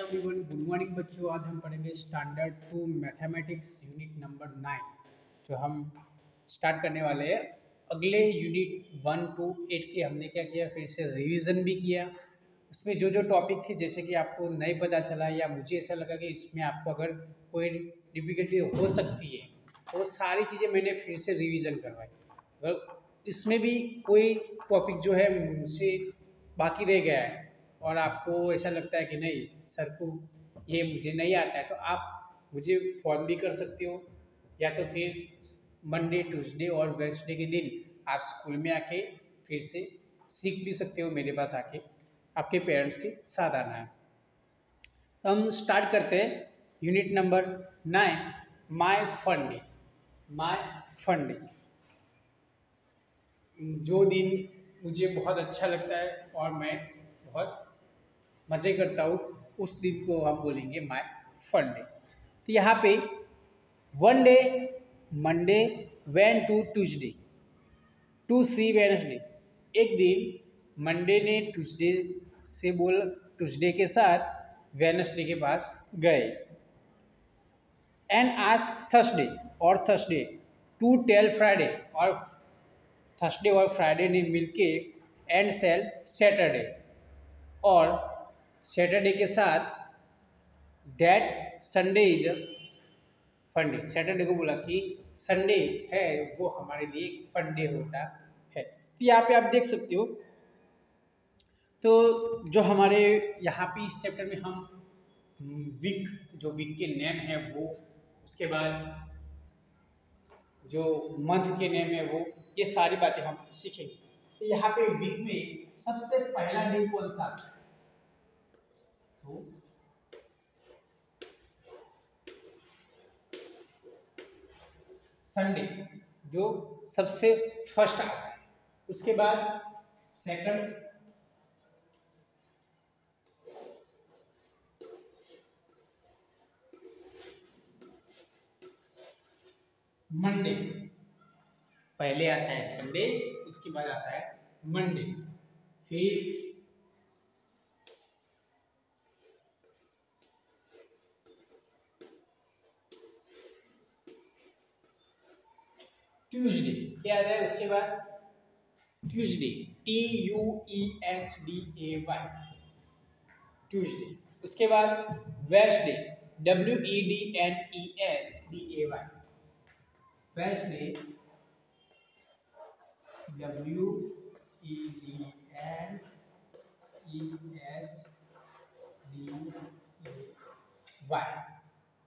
Everyone, good morning बच्चों। आज हम पढ़ेंगे स्टैंडर्ड 2 मैथमेटिक्स यूनिट नंबर 9 जो हम स्टार्ट करने वाले हैं। अगले यूनिट 1 to 8 के हमने क्या किया, फिर से रिवीजन भी किया। उसमें जो जो टॉपिक थे, जैसे कि आपको नहीं पता चला या मुझे ऐसा लगा कि इसमें आपको अगर कोई डिफिकल्टी हो सकती है, तो वो सारी चीज़ें मैंने फिर से रिवीजन करवाई। अगर इसमें भी कोई टॉपिक जो है मुझसे बाकी रह गया है और आपको ऐसा लगता है कि नहीं सर को ये मुझे नहीं आता है, तो आप मुझे फ़ोन भी कर सकते हो, या तो फिर मंडे ट्यूसडे और वेडनेसडे के दिन आप स्कूल में आके फिर से सीख भी सकते हो। मेरे पास आके आपके पेरेंट्स के साथ आना है। तो हम स्टार्ट करते हैं unit number 9, my fun day. My fun day, जो दिन मुझे बहुत अच्छा लगता है और मैं बहुत मज़े करता हूँ, उस दिन को हम बोलेंगे माय फन डे। तो यहाँ पे one day Monday when two Tuesday two see Wednesday. एक दिन मंडे ने ट्यूसडे से बोला, ट्यूसडे के साथ वेडनेसडे के पास गए। एंड आज थर्सडे और थर्सडे टू टेल फ्राइडे, और थर्सडे और फ्राइडे ने मिलके एंड सेल सैटरडे, और सैटरडे के साथ that Sunday is fun day. Saturday को बोला कि संडे है वो हमारे लिए फन डे होता है। तो यहाँ पे आप देख सकते हो, तो जो हमारे यहाँ पे इस चैप्टर में हम वीक, जो वीक के नेम है वो, उसके बाद जो मंथ के नेम है वो, ये सारी बातें हम सीखेंगे। तो यहाँ पे वीक में सबसे पहला डे कौन सा आता है? तो संडे जो सबसे फर्स्ट आता है। उसके बाद सेकंड मंडे, पहले आता है संडे, उसके बाद आता है मंडे। फिर ट्यूसडे क्या आता है उसके बाद? Tuesday, TUESDAY, Tuesday. उसके बाद Wednesday, WEDNESDAY, Wednesday, WEDNESDAY,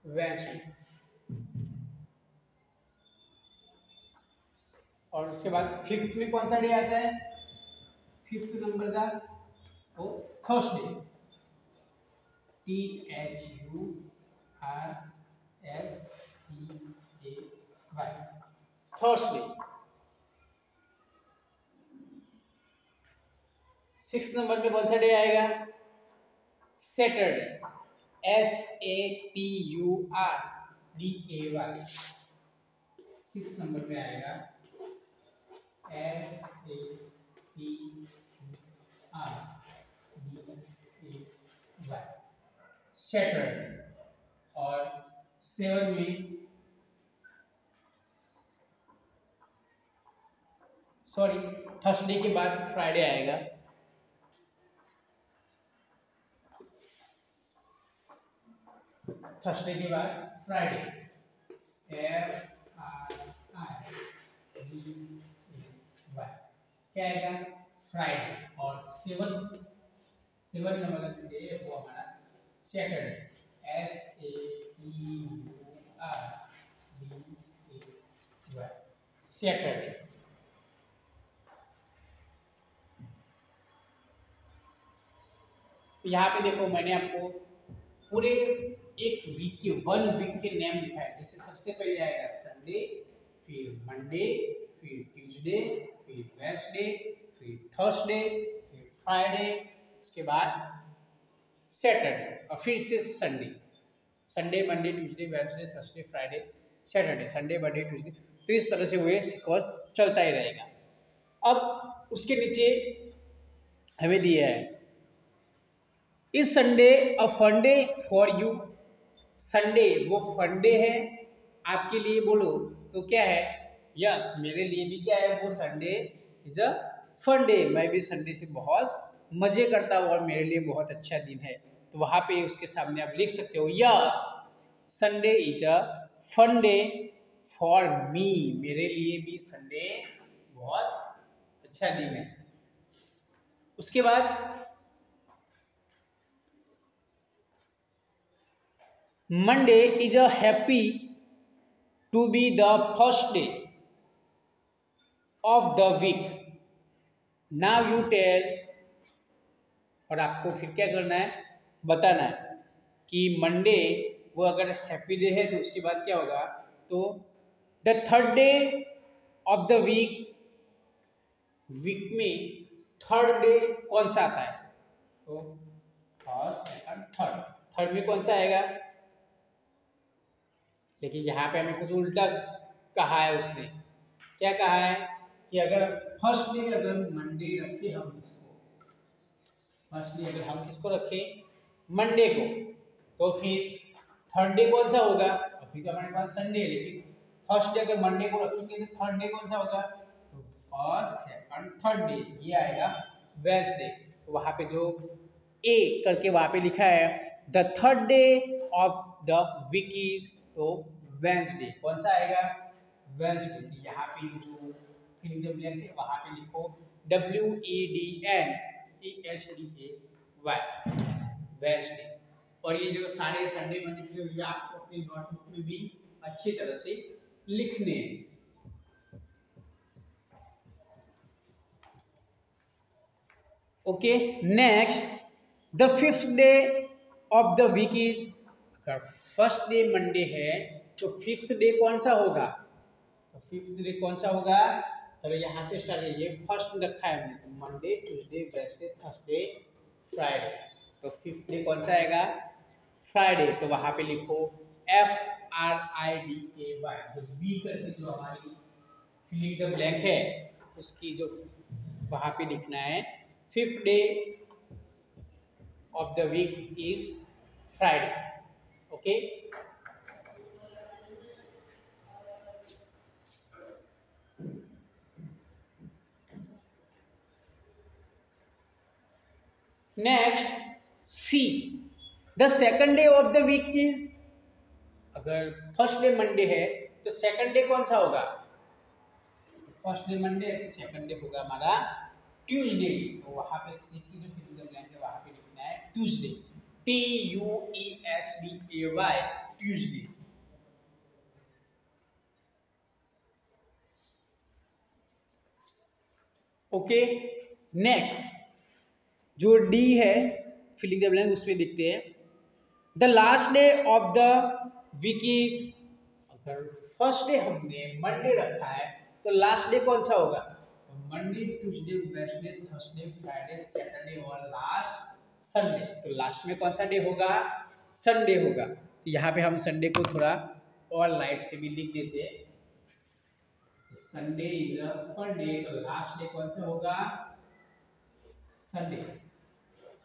Wednesday. और उसके बाद फिफ्थ में कौन सा डे आता है? फिफ्थ नंबर का वो Thursday, THURSDAY, Thursday. Six number पे कौन सा डे आएगा? सैटरडे, SATURDAY, सिक्स नंबर पे आएगा SATURDAY, सैटरडे। और सेवन में, सॉरी, थर्सडे के बाद फ्राइडे आएगा, थर्सडे के बाद फ्राइडे, FRIDAY, क्या आएगा? फ्राइडे। और सेवन, सेवन नंबर का डे है वो हमारा सैटरडे, SATURDAY, सैटरडे। तो यहाँ पे देखो, मैंने आपको पूरे एक वीक के, वन वीक के नेम लिखा है। जैसे सबसे पहले आएगा संडे, फिर मंडे, फिर ट्यूसडे, फिर वेडनेसडे, फिर थर्सडे, फिर फ्राइडे, उसके बाद सैटरडे, और फिर से Sunday. Sunday, Monday, Tuesday, Wednesday, Thursday, Friday, Saturday, Sunday, Monday, Tuesday. तो इस तरह से वो सीक्वेंस चलता ही रहेगा। अब उसके नीचे हमें दिया है is Sunday a fun day for you? Sunday वो फन डे है आपके लिए, बोलो तो क्या है? यस, मेरे लिए भी क्या है वो, Sunday is a fun day. मैं भी संडे से बहुत मजे करता हूँ और मेरे लिए बहुत अच्छा दिन है। तो वहां पे उसके सामने आप लिख सकते हो, yes Sunday is a fun day for me. मेरे लिए भी संडे बहुत अच्छा दिन है। उसके बाद Monday is a happy to be the first day of the week. Now you tell, और आपको फिर क्या करना है, बताना है कि मंडे वो अगर हैप्पी डे है तो उसके बाद क्या होगा। तो the third day of the week, week में थर्ड डे कौन सा आता है? तो फर्स्ट सेकंड थर्ड, थर्ड में कौन सा आएगा? लेकिन यहाँ पे हमें कुछ उल्टा कहा है उसने। क्या कहा है कि अगर फर्स्ट डे अगर मंडे रखे हम इसको, फर्स्ट डे अगर हम किसको रखें, मंडे को, तो फिर थर्ड डे कौन सा होगा? अभी तो हमारे पास संडे है, लेकिन फर्स्ट डे अगर मंडे को रखेंगे तो थर्ड डे कौन सा होगा? तो फर्स्ट सेकंड थर्ड डे, ये आएगा वेडनेसडे। तो वहां पे जो ए करके वहां पे लिखा है the third day of the week is, तो वेडनेसडे कौन सा आएगा? वेडनेसडे। तो यहाँ पे जो फिलिंग द ब्लैंक है वहां पे लिखो WEDNESDAY, वेडनेसडे। और ये जो सारे संडे मंडे के लिए आपको अपने नोटबुक में भी अच्छी तरह से लिखने हैं। Okay, next the fifth day of the week is, अगर फर्स्ट डे मंडे है तो फिफ्थ डे कौन सा होगा? तो फिफ्थ डे कौन सा होगा? चलो यहाँ से स्टार्ट कीजिए, फर्स्ट रखा है हमने, तो Monday Tuesday Wednesday Thursday Friday. तो फिफ्थ डे कौन सा आएगा? फ्राइडे। तो वहां पे लिखो FRIDAY, जो बी करके जो हमारी फिलिंग द ब्लैंक है उसकी जो वहां पे लिखना है, fifth day of the week is Friday. Okay, next c, the second day of the week is, अगर फर्स्ट डे मंडे है तो सेकंड डे कौन सा होगा? फर्स्ट डे मंडे है तो सेकंड डे होगा हमारा ट्यूसडे। तो वहां पे सी की जो फिलिंग द ब्लैंक है वहां पे लिखना है Tuesday, TUESDAY, Tuesday. Okay, next जो डी है फिलिंग द ब्लैंक उसमें दिखते हैं the last day of the week is, अगर फर्स्ट डे हमने मंडे रखा है तो लास्ट डे कौन सा होगा? तो Monday Tuesday Wednesday Thursday Friday Saturday और लास्ट संडे। तो लास्ट में कौन सा डे होगा? संडे होगा। तो यहाँ पे हम संडे को थोड़ा और लाइट से भी लिख देते हैं, Sunday is a fun day. तो लास्ट डे कौन सा होगा? संडे।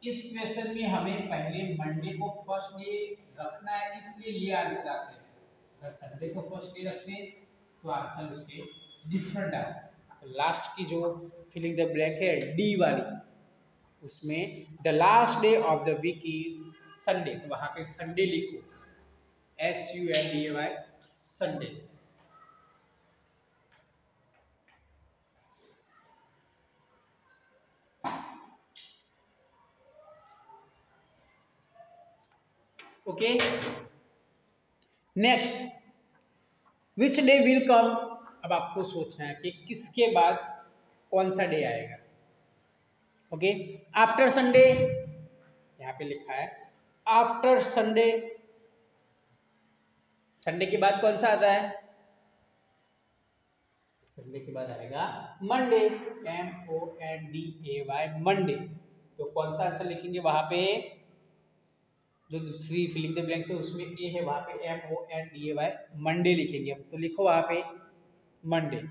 इस क्वेश्चन में हमें पहले मंडे को फर्स्ट डे रखना है, इसलिए ये आंसर आते हैं। अगर संडे को फर्स्ट डे रखते हैं तो आंसर उसके डिफरेंट आता है। तो लास्ट की जो फिलिंग द ब्लैंक है डी वाली, उसमें the last day of the week is Sunday. तो वहां पे संडे लिखो, SUNDAY, Sunday. Okay, next which day will come. अब आपको सोचना है कि किसके बाद कौन सा डे आएगा। ओके, आफ्टर संडे, यहाँ पे लिखा है आफ्टर संडे। संडे के बाद कौन सा आता है? संडे के बाद आएगा मंडे, MONDAY, मंडे। तो कौन सा आंसर लिखेंगे वहां पे? जो दूसरी फिलिंग द ब्लैंक्स है उसमें ए है, वहां पे MONDAY, मंडे लिखेंगे हम। तो लिखो वहां पे मंडे।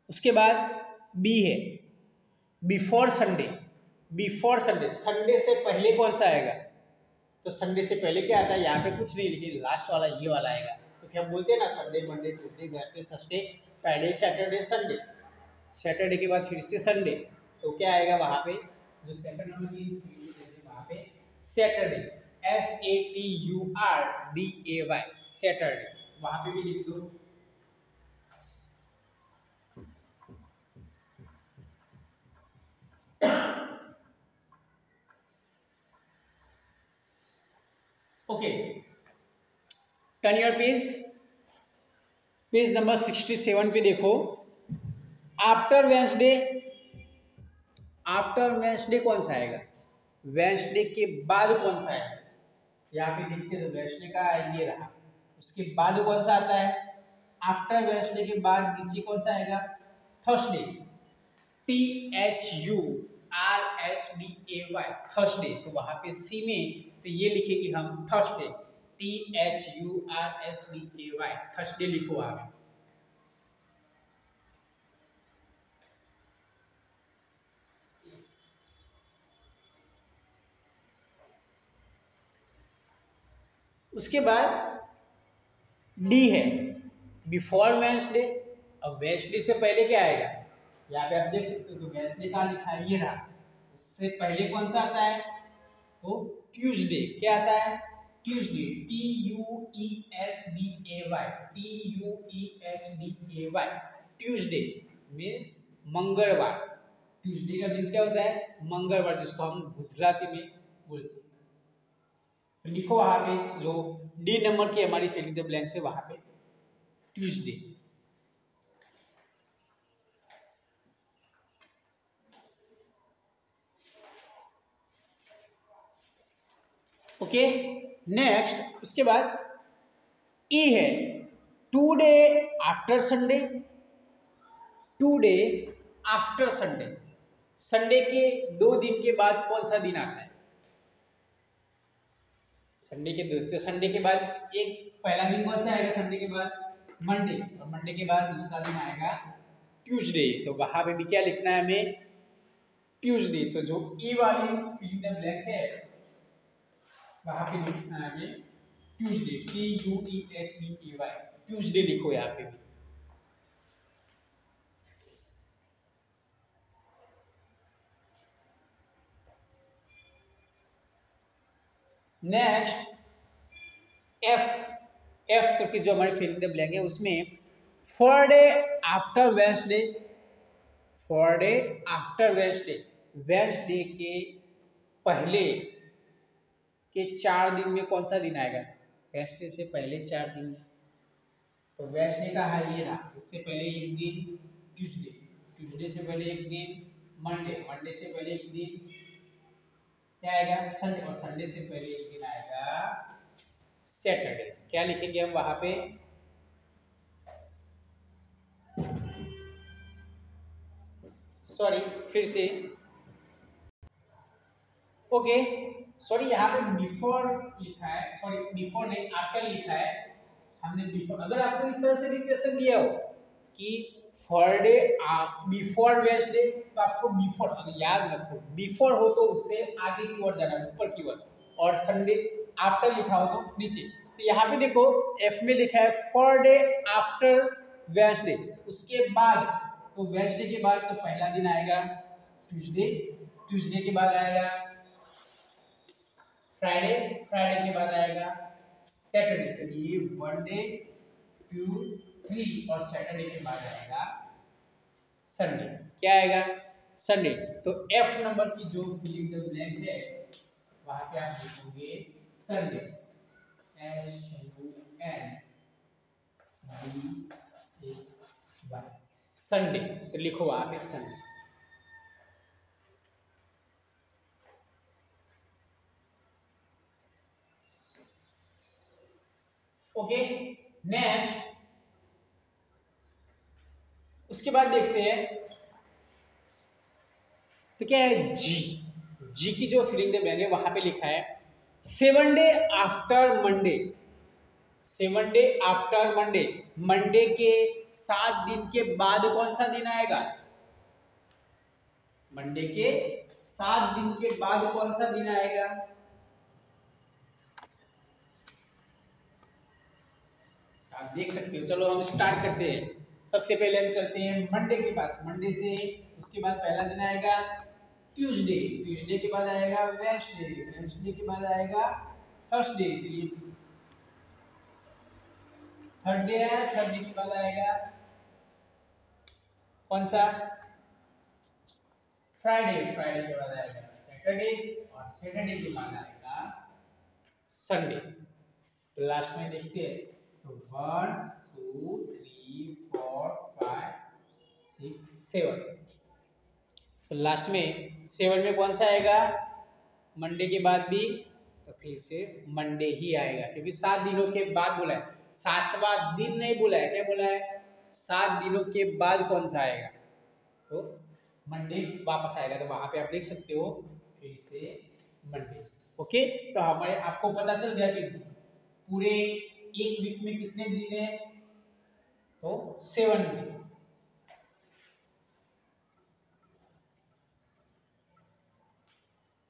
उसके बाद बी है before Sunday. Before Sunday, Sunday से पहले कौन सा आएगा? तो संडे से पहले क्या आता है? यहाँ पे कुछ नहीं, लेकिन लास्ट वाला ये वाला आएगा। तो क्या हम बोलते हैं ना, Sunday, Monday, Tuesday, Wednesday, Thursday, Friday, Saturday, Sunday. Saturday के बाद फिर से संडे, तो क्या आएगा वहां पे? जो सेकंड नंबर की वहां पे सैटरडे, SATURDAY, सैटरडे, वहां पे भी लिख दो। Okay, turn your page, page number 67 पे देखो। आफ्टर वेंसडे, आफ्टर वेंसडे कौन सा आएगा? वेंसडे के बाद कौन सा आएगा? यहाँ पे देखते तो वेंसडे का ये रहा, उसके बाद कौन सा आता है? आफ्टर वेंसडे के बाद नीचे कौन सा आएगा? Thursday, THURSDAY, Thursday. तो वहां पे सी में तो ये लिखेंगे हम थर्सडे, THURSDAY, थर्सडे लिखो आगे। उसके बाद डी है बिफोर वेंसडे। अब वेंसडे से पहले क्या आएगा? यहाँ पे आप देख सकते हो, तो वेंसडे का लिखा है ये रहा, उससे पहले कौन सा आता है? तो ट्यूसडे। क्या आता है? Tuesday, TUESDAY, TUESDAY, Tuesday means मंगलवार। ट्यूसडे का मीन्स क्या होता है? मंगलवार, जिसको हम गुजराती में बोलते हैं। तो लिखो वहां पे जो डी नंबर की हमारी फिलिंग द ब्लैंक्स है, वहां पे ट्यूसडे। ओके, नेक्स्ट उसके बाद ई है two day after Sunday, two day after Sunday. Sunday के 2 दिन के बाद कौन सा दिन आता है? संडे के दो, तो संडे के बाद एक पहला दिन कौन सा आएगा? संडे के बाद मंडे, और मंडे के बाद दूसरा दिन आएगा ट्यूसडे। तो वहां पे भी क्या लिखना है हमें? ट्यूसडे। तो जो ई वाली फिलिंग द ब्लैंक है, वहां पे लिखना है हमें ट्यूसडे, TUESDAY, ट्यूसडे लिखो यहाँ पे भी। नेक्स्ट एफ करके जो हमारे फिलिंग द ब्लैंक है, उसमें for day after Wednesday, for day after Wednesday, Wednesday के पहले के 4 दिन में कौन सा दिन आएगा? वेंसडे से पहले 4 दिन में, तो वेंसडे का है ये रहा, उससे पहले एक दिन ट्यूसडे, ट्यूसडे से पहले एक दिन मंडे, मंडे से पहले एक दिन क्या आएगा? संडे, और संडे से पहले एक दिन आएगा सैटरडे। क्या लिखेंगे हम वहां पे? सॉरी, फिर से ओके, सॉरी यहाँ पे बिफोर लिखा है, सॉरी बिफोर नहीं आफ्टर लिखा है, हमने बिफोर। अगर आपको इस तरह से भी क्वेश्चन दिया हो कि फॉर डे बिफोर वेंसडे, तो आपको बिफोर, अगर याद रखो बिफोर हो तो उससे आगे की ओर जाना, ऊपर की ओर, और संडे आफ्टर लिखा हो तो नीचे। तो यहाँ पे देखो एफ में लिखा है फॉर डे आफ्टर वेंसडे, उसके बाद, तो वेंसडे के बाद तो पहला दिन आएगा ट्यूसडे, ट्यूसडे के बाद आएगा फ्राइडे, फ्राइडे के बाद आएगा सैटरडे। तो ये 1 डे 2 3 और सैटरडे के बाद आएगा संडे। क्या आएगा? संडे। तो एफ नंबर की जो फिलिंग द ब्लैंक है, वहां पे आप लिखोगे संडे, SUNDAY, संडे। तो लिखो वहां पे संडे। ओके, नेक्स्ट उसके बाद देखते हैं, तो क्या है जी, जी की जो फिलिंग द ब्लैंक है, वहां पे लिखा है 7 day after Monday, 7 day after Monday, Monday के 7 दिन के बाद कौन सा दिन आएगा? मंडे के 7 दिन के बाद कौन सा दिन आएगा? आप देख सकते हो। चलो हम स्टार्ट करते हैं। सबसे पहले हम चलते हैं मंडे के पास। मंडे से उसके बाद पहला दिन आएगा ट्यूसडे, ट्यूसडे के बाद आएगा वेडनेसडे, वेडनेसडे के बाद आएगा थर्सडे, तो ये थर्सडे है। थर्सडे के बाद आएगा कौन सा? फ्राइडे, फ्राइडे के बाद आएगा सैटरडे, और सैटरडे के बाद आएगा संडे। तो लास्ट में देखते हैं, तो 1 2 3 4 5 6 7, तो लास्ट में 7 में कौन सा आएगा? मंडे के बाद भी तो फिर से मंडे ही आएगा, क्योंकि 7 दिनों के बाद बोला है, 7वां दिन नहीं बोला है। क्या बोला है? 7 दिनों के बाद कौन सा आएगा? तो मंडे वापस आएगा। तो वहां पे आप देख सकते हो फिर से मंडे। ओके, तो हमारे आपको पता चल गया कि पूरे एक वीक में कितने दिन है? तो 7 दिन।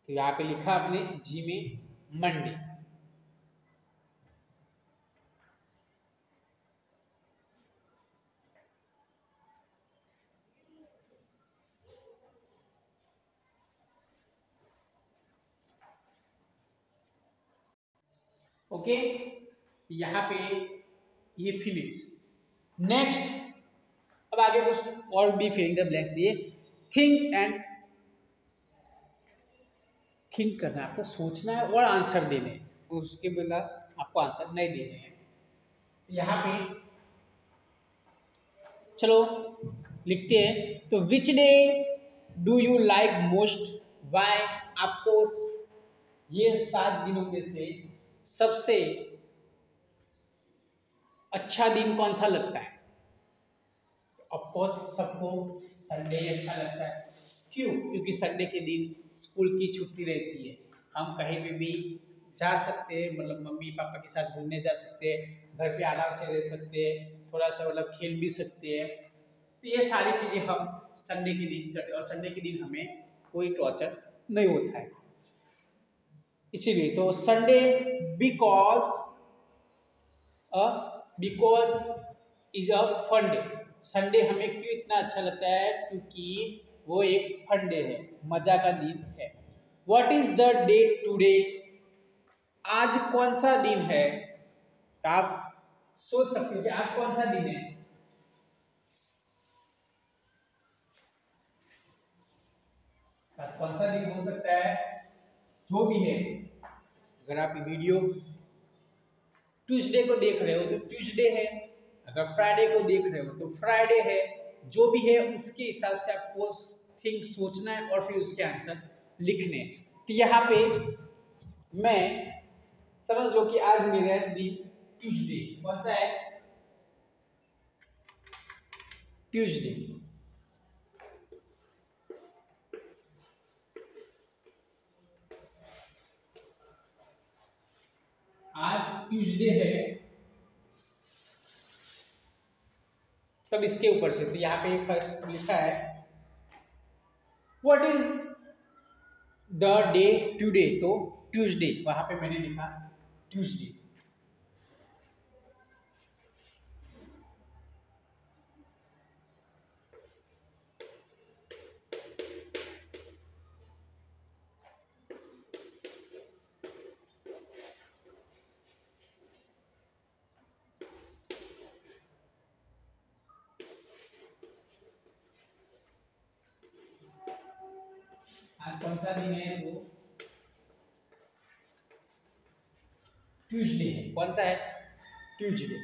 तो यहाँ पे लिखा आपने जी में मंडे। ओके, यहाँ पे ये फिनिश। नेक्स्ट, अब आगे कुछ और भी फिलिंग द ब्लैंक्स दिए। थिंक एंड थिंक करना है, आपको सोचना है और आंसर देने हैं, उसके बिना आपको आंसर नहीं देने हैं। यहाँ पे चलो लिखते हैं। तो which day do you like most, why? आपको ये 7 दिनों में से सबसे अच्छा दिन कौन सा लगता है? ऑफ कोर्स सबको संडे अच्छा लगता है। क्यों? क्योंकि संडे के दिन स्कूल की छुट्टी रहती है, हम कहीं पे भी जा सकते हैं, मतलब मम्मी पापा के साथ घूमने जा सकते हैं, घर पे आराम से रह सकते हैं, थोड़ा सा मतलब खेल भी सकते हैं। तो ये सारी चीजें हम संडे के दिन करते हैं, और संडे के दिन हमें कोई टॉर्चर नहीं होता है। इसीलिए तो Sunday because because is a fun day. Sunday हमें क्यों इतना अच्छा लगता है? क्योंकि वो एक फन डे है, मजा का दिन है। What is the day today? आज कौन सा दिन है? तो आप सोच सकते हो कि आज कौन सा दिन है। आज कौन सा दिन हो सकता है? जो भी है, अगर आप वीडियो ट्यूसडे को देख रहे हो तो ट्यूसडे है, अगर फ्राइडे को देख रहे हो तो फ्राइडे है। जो भी है उसके हिसाब से आपको थिंक सोचना है और फिर उसके आंसर लिखने हैं। तो यहाँ पे मैं समझ लो कि आज मेरा दिन ट्यूसडे, कौन सा है? ट्यूसडे। आज ट्यूसडे है, तब इसके ऊपर से तो यहाँ पे फर्स्ट लिखा है what is the day today, तो ट्यूसडे, वहां पे मैंने लिखा ट्यूसडे। आज कौन सा दिन है? तो ट्यूसडे है। कौन सा है? ट्यूसडे।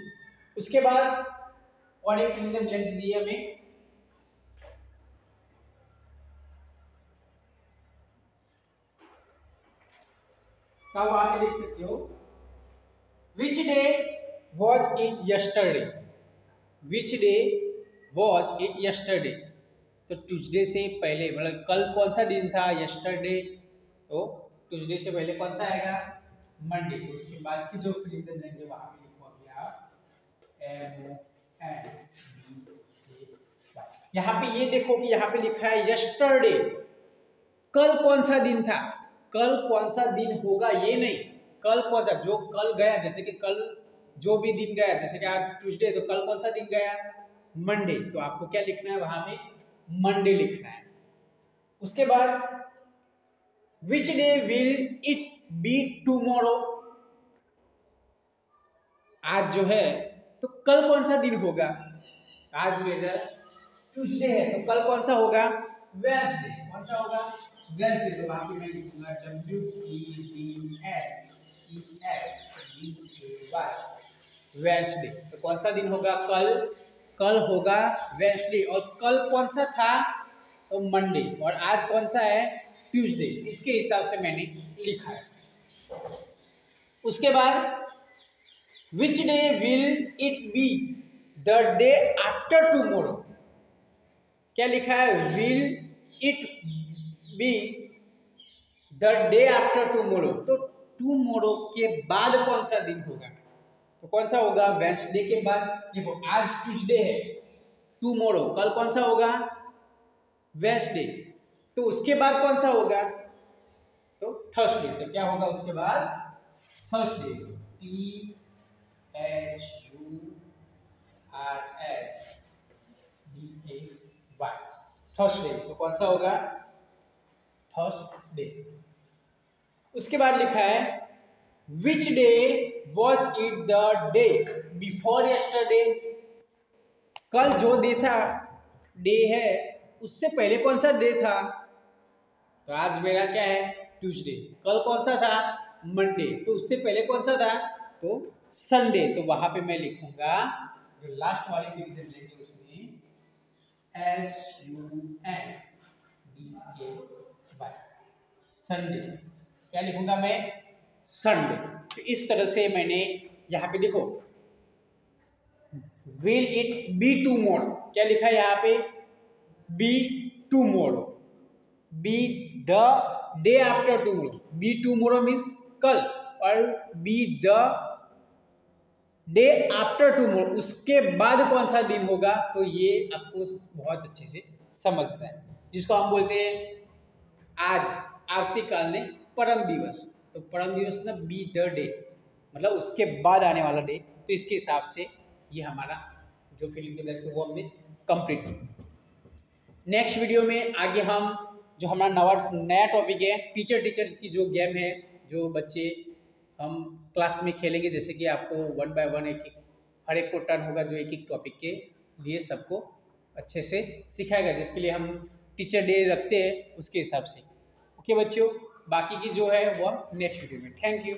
उसके बाद और एक फिलिंग द ब्लैंक्स दिए हमें। तब आगे लिख सकते हो which day was it yesterday, which day was it yesterday. तो ट्यूसडे से पहले मतलब कल कौन सा दिन था? यस्टरडे। तो ट्यूसडे से पहले कौन सा आएगा? मंडे। तो उसके बाद की जो फिलिंग द ब्लैंक है वहां पे लिखोगे आप M O N D A Y. यहाँ पे ये देखो कि यहाँ पे लिखा है यस्टरडे, कल कौन सा दिन था, कल कौन सा दिन होगा ये नहीं, कल कौन सा, जो कल गया, जैसे कि कल जो भी दिन गया, जैसे कि आज ट्यूसडे, तो कल कौन सा दिन गया, मंडे, तो आपको क्या लिखना है वहां पे, मंडे लिखना है। उसके बाद विच day will it be tomorrow, आज जो है तो कल कौन सा दिन होगा, आज मेरा ट्यूसडे है तो कल कौन सा होगा, वेडनेसडे, कौन सा होगा, वेडनेसडे, तो वहां पे मैं लिखूंगा WEDSDAY, वेडनेसडे, तो कौन सा दिन होगा, कल, कल होगा वेडनेसडे, और कल कौन सा था, तो मंडे, और आज कौन सा है, ट्यूसडे, इसके हिसाब से मैंने लिखा है। उसके बाद विच day will it be the day after tomorrow, क्या लिखा है, will it be the day after tomorrow, तो टुमारो के बाद कौन सा दिन होगा, तो कौन सा होगा, वेडनेसडे के बाद, देखो आज ट्यूसडे है, टुमारो कल कौन सा होगा, वेडनेसडे, तो उसके बाद कौन सा होगा, तो थर्सडे, तो क्या होगा उसके बाद, थर्सडे, THURSDAY, थर्सडे, तो कौन सा होगा, थर्सडे। उसके बाद लिखा है which day was it the day before yesterday, कल जो डे था, डे है, उससे पहले कौन सा डे था, तो आज मेरा क्या है, ट्यूसडे, कल कौन सा था, मंडे, तो उससे पहले कौन सा था, तो संडे, तो वहां पे मैं लिखूंगा जो लास्ट वाले डिवीजन देंगे उसमें SUNDAY, संडे, क्या लिखूंगा मैं, संडे। तो इस तरह से मैंने यहाँ पे देखो विल इट बी टुमारो, क्या लिखा है यहाँ पे, be tomorrow, be the day after tomorrow, be tomorrow means कल, और be the day after tomorrow, उसके बाद कौन सा दिन होगा, तो ये आपको बहुत अच्छे से समझना है, जिसको हम बोलते हैं आज आवृत्तिकाल में परम दिवस, तो परम दिवस ना बी द डे, मतलब उसके बाद आने वाला डे, तो इसके हिसाब से ये हमारा जो फिलिंग द ब्लैंक्स वो हमने कंप्लीट किया। नेक्स्ट वीडियो में आगे हम जो हमारा नया टॉपिक है टीचर की जो गेम है, जो बच्चे हम क्लास में खेलेंगे, जैसे कि आपको 1 बाय 1 एक हर एक को टर्न होगा जो एक एक टॉपिक के लिए सबको अच्छे से सिखाएगा, जिसके लिए हम टीचर डे रखते हैं उसके हिसाब से। ओके बच्चों, बाकी की जो है वो नेक्स्ट वीडियो में। Thank you.